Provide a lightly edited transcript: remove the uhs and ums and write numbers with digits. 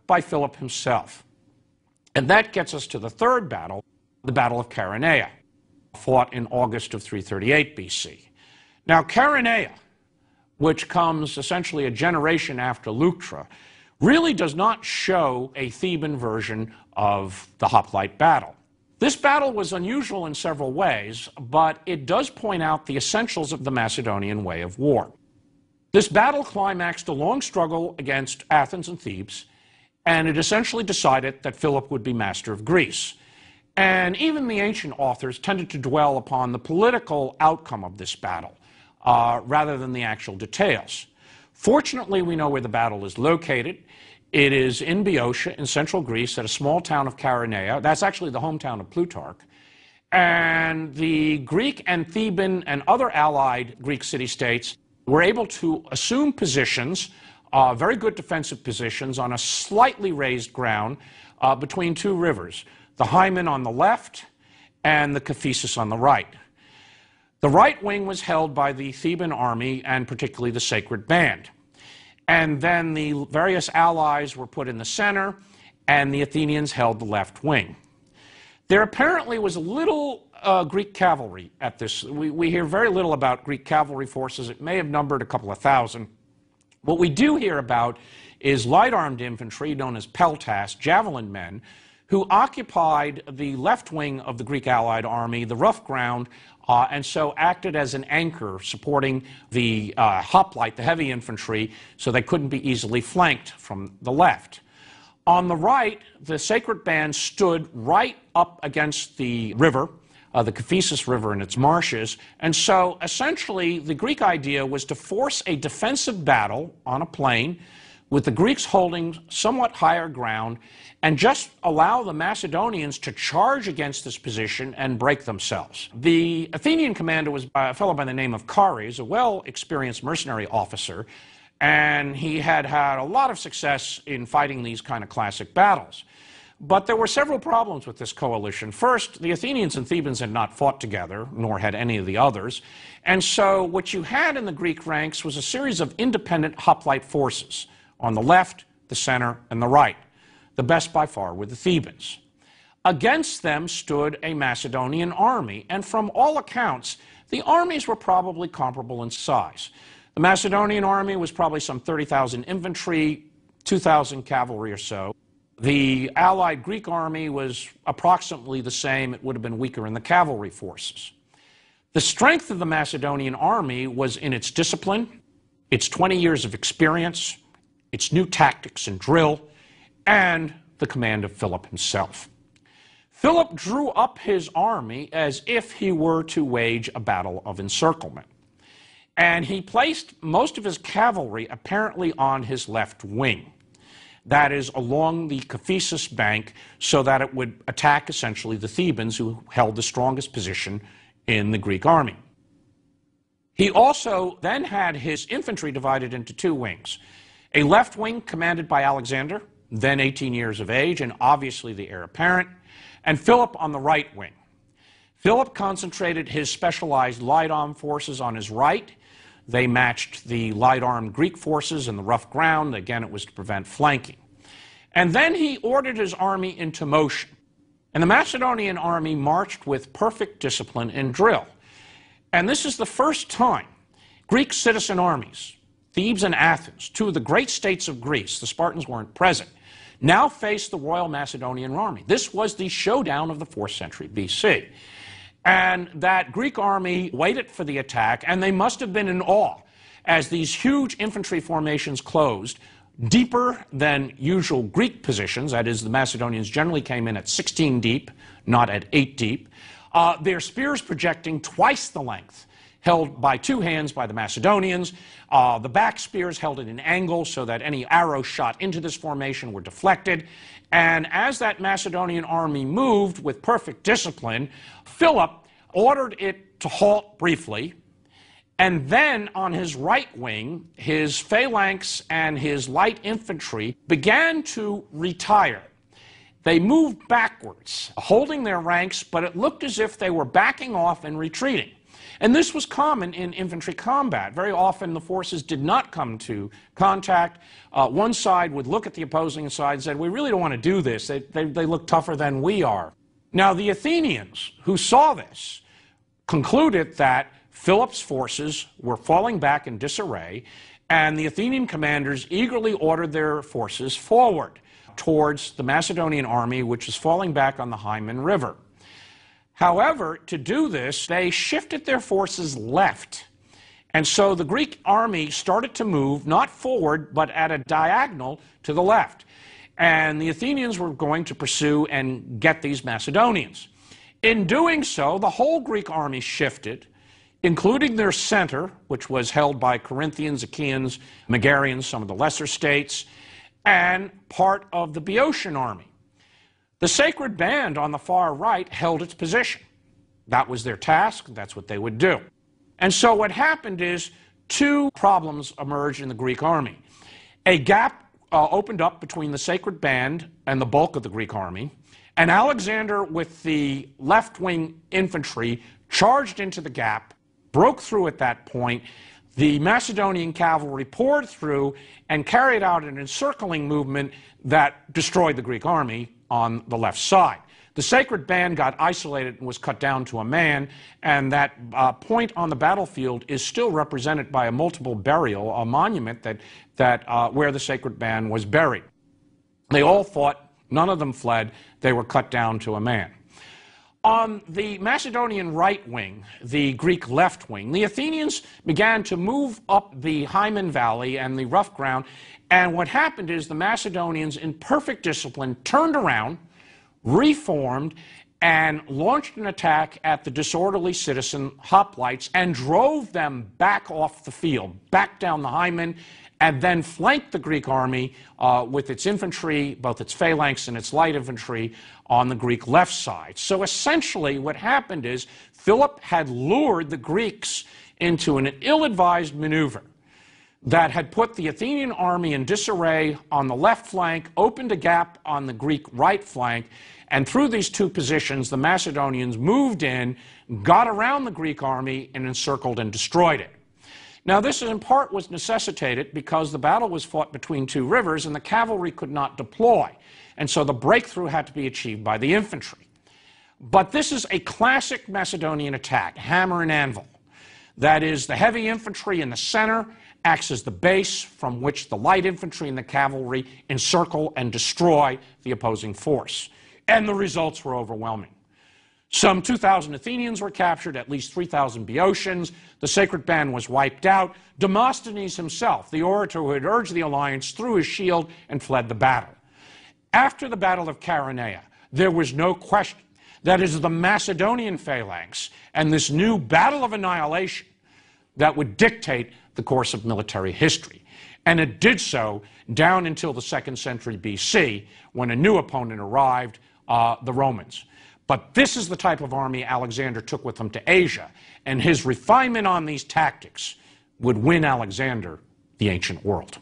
by Philip himself. And that gets us to the third battle, the Battle of Chaeronea, fought in August of 338 BC. Now, Chaeronea, which comes essentially a generation after Leuctra, really does not show a Theban version of the hoplite battle. This battle was unusual in several ways, but it does point out the essentials of the Macedonian way of war. This battle climaxed a long struggle against Athens and Thebes, and it essentially decided that Philip would be master of Greece. And even the ancient authors tended to dwell upon the political outcome of this battle, rather than the actual details. Fortunately, we know where the battle is located. It is in Boeotia, in central Greece, at a small town of Chaeronea. That's actually the hometown of Plutarch. And the Greek and Theban and other allied Greek city-states were able to assume positions, very good defensive positions, on a slightly raised ground between two rivers, the Hymen on the left and the Cephissus on the right. The right wing was held by the Theban army and particularly the Sacred Band. And then the various allies were put in the center, and the Athenians held the left wing. There apparently was a little Greek cavalry at this. We hear very little about Greek cavalry forces. It may have numbered a couple of thousand. What we do hear about is light-armed infantry known as peltas, javelin men, who occupied the left wing of the Greek allied army, the rough ground, and so acted as an anchor supporting the hoplite, the heavy infantry, so they couldn't be easily flanked from the left. On the right, the Sacred Band stood right up against the river, the Cephissus River and its marshes, and so essentially the Greek idea was to force a defensive battle on a plain with the Greeks holding somewhat higher ground and just allow the Macedonians to charge against this position and break themselves. The Athenian commander was a fellow by the name of Chares, a well-experienced mercenary officer, and he had had a lot of success in fighting these kind of classic battles. But there were several problems with this coalition. First, the Athenians and Thebans had not fought together, nor had any of the others, and so what you had in the Greek ranks was a series of independent hoplite forces on the left, the center, and the right. The best by far were the Thebans. Against them stood a Macedonian army, and from all accounts, the armies were probably comparable in size. The Macedonian army was probably some 30,000 infantry, 2,000 cavalry or so. The allied Greek army was approximately the same. It would have been weaker in the cavalry forces. The strength of the Macedonian army was in its discipline, its 20 years of experience, its new tactics and drill, and the command of Philip himself. Philip drew up his army as if he were to wage a battle of encirclement. And he placed most of his cavalry apparently on his left wing. That is, along the Cephissus bank, so that it would attack essentially the Thebans, who held the strongest position in the Greek army. He also then had his infantry divided into two wings. A left wing commanded by Alexander, then 18 years of age and obviously the heir apparent, and Philip on the right wing. Philip concentrated his specialized light-armed forces on his right. They matched the light-armed Greek forces in the rough ground. Again, it was to prevent flanking. And then he ordered his army into motion. And the Macedonian army marched with perfect discipline and drill. And this is the first time Greek citizen armies, Thebes and Athens, two of the great states of Greece, the Spartans weren't present, now faced the Royal Macedonian army. This was the showdown of the 4th century BC. And that Greek army waited for the attack, and they must have been in awe as these huge infantry formations closed, deeper than usual Greek positions. That is, the Macedonians generally came in at 16 deep, not at 8 deep. Their spears projecting twice the length, held by two hands by the Macedonians. The back spears held at an angle so that any arrows shot into this formation were deflected. And as that Macedonian army moved with perfect discipline, Philip ordered it to halt briefly. And then on his right wing, his phalanx and his light infantry began to retire. They moved backwards, holding their ranks, but it looked as if they were backing off and retreating. And this was common in infantry combat. Very often the forces did not come to contact. One side would look at the opposing side and say, we really don't want to do this. They look tougher than we are. Now the Athenians, who saw this, concluded that Philip's forces were falling back in disarray, and the Athenian commanders eagerly ordered their forces forward towards the Macedonian army, which was falling back on the Hymen River. However, to do this, they shifted their forces left. And so the Greek army started to move, not forward, but at a diagonal to the left. And the Athenians were going to pursue and get these Macedonians. In doing so, the whole Greek army shifted, including their center, which was held by Corinthians, Achaeans, Megarians, some of the lesser states, and part of the Boeotian army. The sacred band on the far right held its position. That was their task. That's what they would do. And so what happened is two problems emerged in the Greek army. A gap opened up between the sacred band and the bulk of the Greek army, and Alexander with the left-wing infantry charged into the gap, broke through at that point. The Macedonian cavalry poured through and carried out an encircling movement that destroyed the Greek army on the left side. The sacred band got isolated and was cut down to a man, and that point on the battlefield is still represented by a multiple burial, a monument where the sacred band was buried. They all fought, none of them fled, they were cut down to a man. On the Macedonian right wing, the Greek left wing, the Athenians began to move up the Hymen Valley and the rough ground, and what happened is the Macedonians, in perfect discipline, turned around, reformed, and launched an attack at the disorderly citizen hoplites and drove them back off the field, back down the Hymen, and then flanked the Greek army with its infantry, both its phalanx and its light infantry, on the Greek left side. So essentially what happened is Philip had lured the Greeks into an ill-advised maneuver that had put the Athenian army in disarray on the left flank, opened a gap on the Greek right flank, and through these two positions, the Macedonians moved in, got around the Greek army, and encircled and destroyed it. Now, this in part was necessitated because the battle was fought between two rivers and the cavalry could not deploy. And so the breakthrough had to be achieved by the infantry. But this is a classic Macedonian attack, hammer and anvil. That is, the heavy infantry in the center acts as the base from which the light infantry and the cavalry encircle and destroy the opposing force. And the results were overwhelming. Some 2,000 Athenians were captured, at least 3,000 Boeotians. The sacred band was wiped out. Demosthenes himself, the orator who had urged the alliance, threw his shield and fled the battle. After the Battle of Chaeronea, there was no question that it is the Macedonian phalanx and this new battle of annihilation that would dictate the course of military history. And it did so down until the 2nd century BC, when a new opponent arrived, the Romans. But this is the type of army Alexander took with him to Asia, and his refinement on these tactics would win Alexander the ancient world.